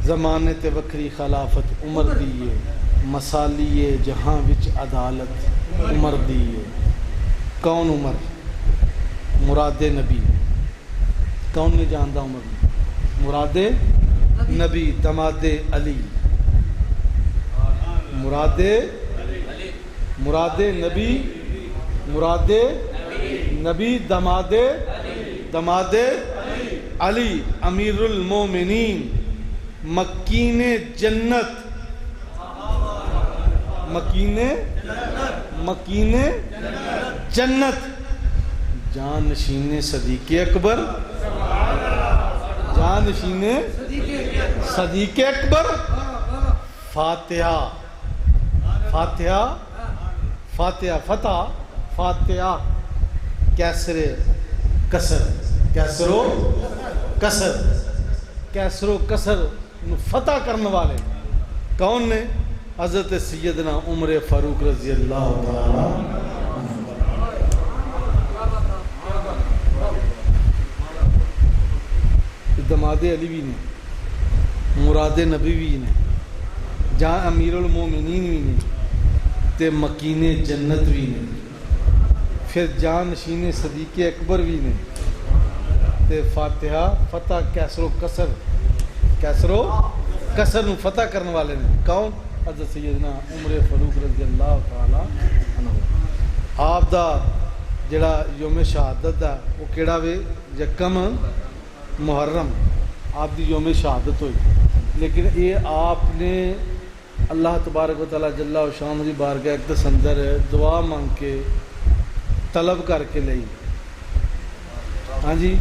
زمانے تے وکری خلافت عمر دیئے مسالیے جہاں وچ عدالت عمر دیئے کون عمر مراد نبی کون نہیں جاندا عمر مراد نبی دماد علی مراد نبی مراد نبی دماد علی امیر المومنین مکین جنت مکین جنت جانشین صدیق اکبر جانشین صدیق اکبر فاتحہ فاتحہ کیسر و کسر فتح کرنے والے کون نے حضرت سیدنا عمر فاروق رضی اللہ تعالی دماد علی بھی نے مراد نبی بھی نے جہاں امیر المومنین بھی نے تے مکین جنت بھی نے پھر جانشین صدیق اکبر بھی نے تے فاتحہ فتح کیسر و کسر نو فتح کرنے والے نے کون حضرت سیدنا عمر فاروق رضی اللہ تعالی عنہ آپ دا جڑا یوم شہادت دا وہ کیڑا وے یکم محرم آپ دی یوم شہادت ہوئی لیکن یہ آپ نے اللہ تبارک و تعالی جل و شان دی بارگاہ اقدس اندر دعا مانگ کے طلب کر کے لئی ہاں جی